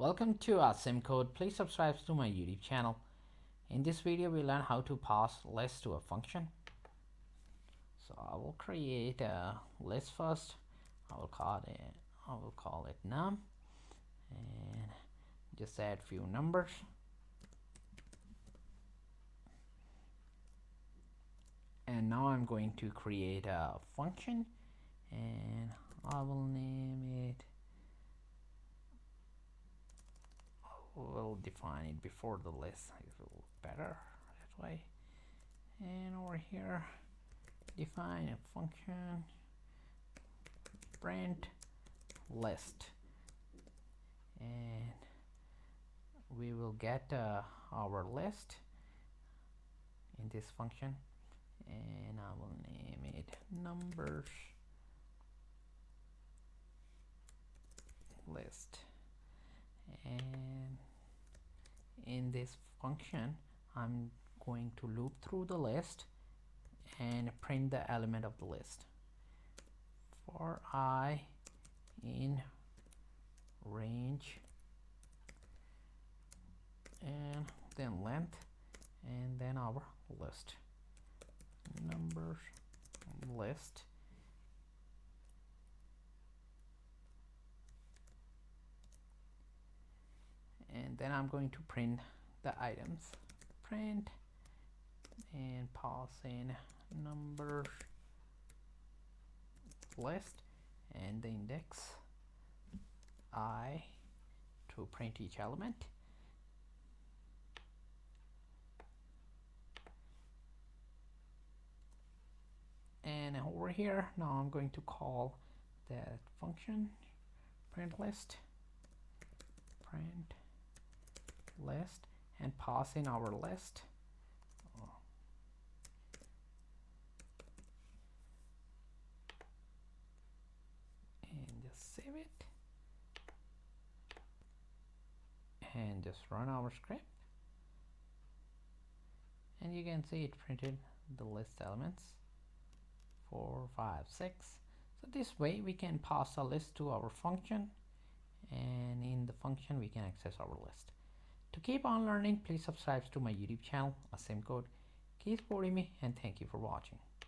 Welcome to Simcode. Please subscribe to my YouTube channel. In this video, we learn how to pass list to a function. So I will create a list first. I will call it num, and just add few numbers. And now I'm going to create a function, and I will name it. We'll define it before the list. It will better that way. And over here, define a function print list, and we will get our list in this function, and I will name it numbers list. And in this function, I'm going to loop through the list and print the element of the list. For I in range, and then length, and then our list, numbers list. And then I'm going to print the items. Print and pass in numbers list and the index I to print each element. And over here, now I'm going to call that function print list, and pass in our list. And just save it and just run our script, and you can see it printed the list elements 4, 5, 6. So this way we can pass a list to our function, and in the function we can access our list. To keep on learning, please subscribe to my YouTube channel, Simcode. Keep supporting me, and thank you for watching.